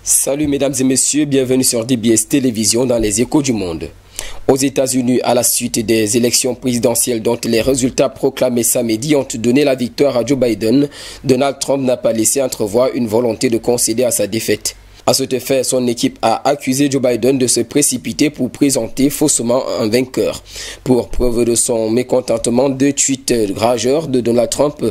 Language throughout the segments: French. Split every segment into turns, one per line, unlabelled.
Salut mesdames et messieurs, bienvenue sur DBS Télévision dans les échos du monde. Aux États-Unis, à la suite des élections présidentielles dont les résultats proclamés samedi ont donné la victoire à Joe Biden, Donald Trump n'a pas laissé entrevoir une volonté de concéder à sa défaite. À cet effet, son équipe a accusé Joe Biden de se précipiter pour présenter faussement un vainqueur. Pour preuve de son mécontentement, 2 tweets rageurs de Donald Trump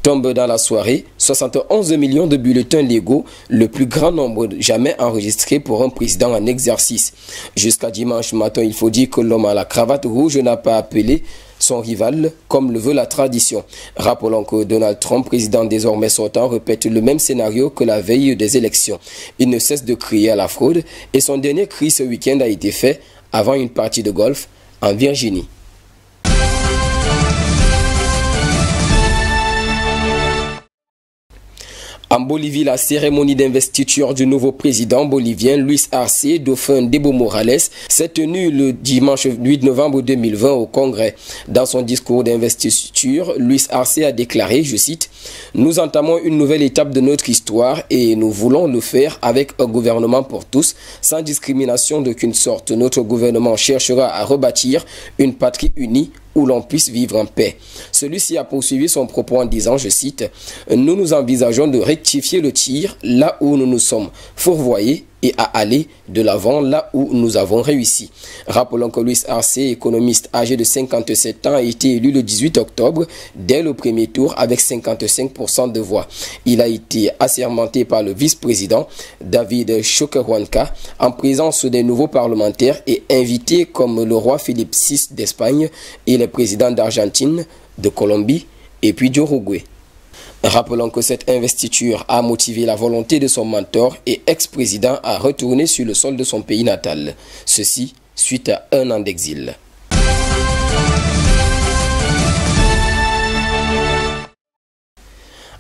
tombent dans la soirée. 71 millions de bulletins légaux, le plus grand nombre jamais enregistré pour un président en exercice. Jusqu'à dimanche matin, il faut dire que l'homme à la cravate rouge n'a pas appelé son rival, comme le veut la tradition. Rappelons que Donald Trump, président désormais sortant, répète le même scénario que la veille des élections. Il ne cesse de crier à la fraude et son dernier cri ce week-end a été fait avant une partie de golf en Virginie. En Bolivie, la cérémonie d'investiture du nouveau président bolivien Luis Arce, dauphin d'Evo Morales, s'est tenue le dimanche 8 novembre 2020 au Congrès. Dans son discours d'investiture, Luis Arce a déclaré, je cite, « Nous entamons une nouvelle étape de notre histoire et nous voulons le faire avec un gouvernement pour tous, sans discrimination d'aucune sorte. Notre gouvernement cherchera à rebâtir une patrie unie où l'on puisse vivre en paix. » Celui-ci a poursuivi son propos en disant, je cite, « Nous nous envisageons de rectifier le tir là où nous nous sommes fourvoyés et à aller de l'avant là où nous avons réussi. » Rappelons que Luis Arce, économiste âgé de 57 ans, a été élu le 18 octobre dès le premier tour avec 55% de voix. Il a été assermenté par le vice-président David Choquehuanca en présence des nouveaux parlementaires et invité comme le roi Philippe VI d'Espagne et les présidents d'Argentine, de Colombie et puis d'Uruguay. Rappelons que cette investiture a motivé la volonté de son mentor et ex-président à retourner sur le sol de son pays natal. Ceci suite à 1 an d'exil.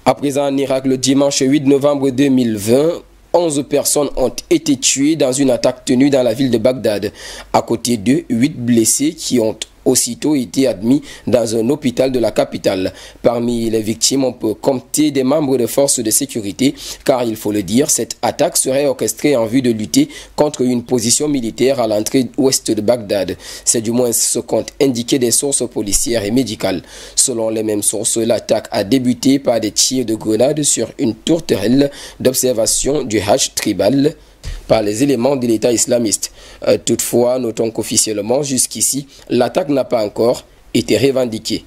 À présent en Irak, le dimanche 8 novembre 2020, 11 personnes ont été tuées dans une attaque tenue dans la ville de Bagdad. À côté d'eux, 8 blessés qui ont aussitôt été admis dans un hôpital de la capitale. Parmi les victimes, on peut compter des membres de forces de sécurité, car il faut le dire, cette attaque serait orchestrée en vue de lutter contre une position militaire à l'entrée ouest de Bagdad. C'est du moins ce qu'ont indiqué des sources policières et médicales. Selon les mêmes sources, l'attaque a débuté par des tirs de grenades sur une tourterelle d'observation du Hajj tribal par les éléments de l'État islamiste. Toutefois, notons qu'officiellement, jusqu'ici, l'attaque n'a pas encore été revendiquée.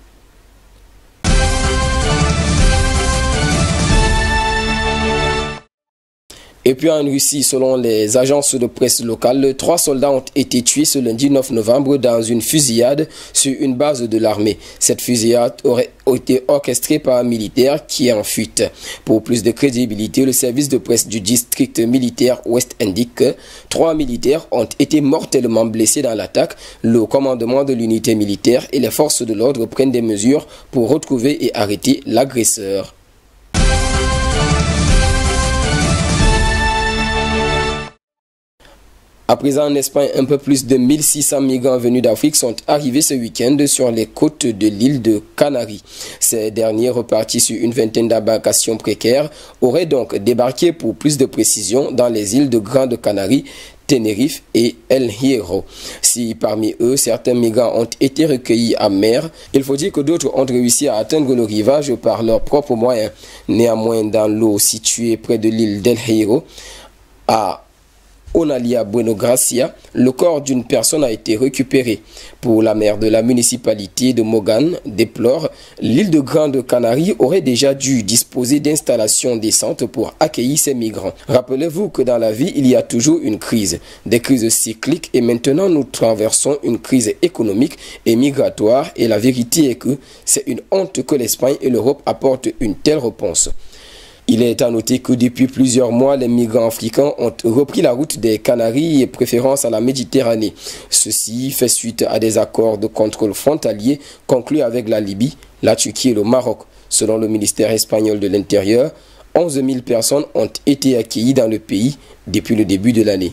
Et puis en Russie, selon les agences de presse locales, 3 soldats ont été tués ce lundi 9 novembre dans une fusillade sur une base de l'armée. Cette fusillade aurait été orchestrée par un militaire qui est en fuite. Pour plus de crédibilité, le service de presse du district militaire ouest indique que 3 militaires ont été mortellement blessés dans l'attaque. Le commandement de l'unité militaire et les forces de l'ordre prennent des mesures pour retrouver et arrêter l'agresseur. À présent, en Espagne, un peu plus de 1600 migrants venus d'Afrique sont arrivés ce week-end sur les côtes de l'île de Canaries. Ces derniers, repartis sur une vingtaine d'embarcations précaires, auraient donc débarqué pour plus de précision dans les îles de Grande Canarie, Tenerife et El Hierro. Si parmi eux, certains migrants ont été recueillis à mer, il faut dire que d'autres ont réussi à atteindre le rivage par leurs propres moyens. Néanmoins, dans l'eau située près de l'île d'El Hierro, à Onalia Bueno Gracia, le corps d'une personne a été récupéré. Pour la maire de la municipalité de Mogán déplore, l'île de Grande Canarie aurait déjà dû disposer d'installations décentes pour accueillir ces migrants. Rappelez-vous que dans la vie, il y a toujours une crise, des crises cycliques, et maintenant nous traversons une crise économique et migratoire, et la vérité est que c'est une honte que l'Espagne et l'Europe apportent une telle réponse. Il est à noter que depuis plusieurs mois, les migrants africains ont repris la route des Canaries et préférence à la Méditerranée. Ceci fait suite à des accords de contrôle frontalier conclus avec la Libye, la Turquie et le Maroc. Selon le ministère espagnol de l'Intérieur, 11 000 personnes ont été accueillies dans le pays depuis le début de l'année.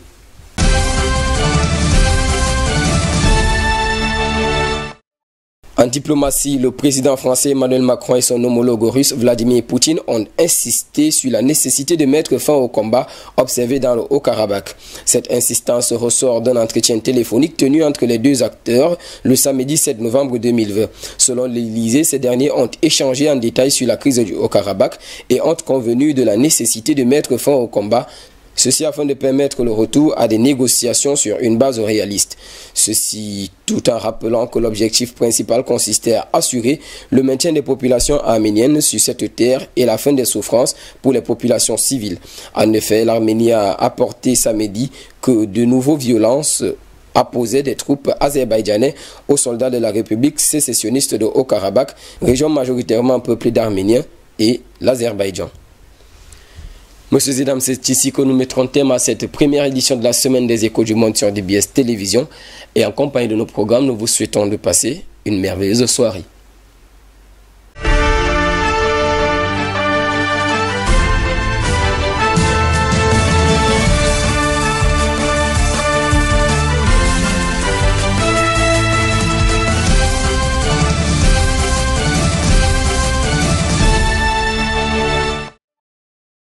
En diplomatie, le président français Emmanuel Macron et son homologue russe Vladimir Poutine ont insisté sur la nécessité de mettre fin au combat observé dans le Haut-Karabakh. Cette insistance ressort d'un entretien téléphonique tenu entre les deux acteurs le samedi 7 novembre 2020. Selon l'Élysée, ces derniers ont échangé en détail sur la crise du Haut-Karabakh et ont convenu de la nécessité de mettre fin au combat. Ceci afin de permettre le retour à des négociations sur une base réaliste. Ceci tout en rappelant que l'objectif principal consistait à assurer le maintien des populations arméniennes sur cette terre et la fin des souffrances pour les populations civiles. En effet, l'Arménie a apporté samedi que de nouvelles violences apposaient des troupes azerbaïdjanais aux soldats de la République sécessionniste de Haut-Karabakh, région majoritairement peuplée d'Arméniens, et l'Azerbaïdjan. Messieurs et dames, c'est ici que nous mettrons terme à cette première édition de la Semaine des Échos du Monde sur DBS Télévision. Et en compagnie de nos programmes, nous vous souhaitons de passer une merveilleuse soirée.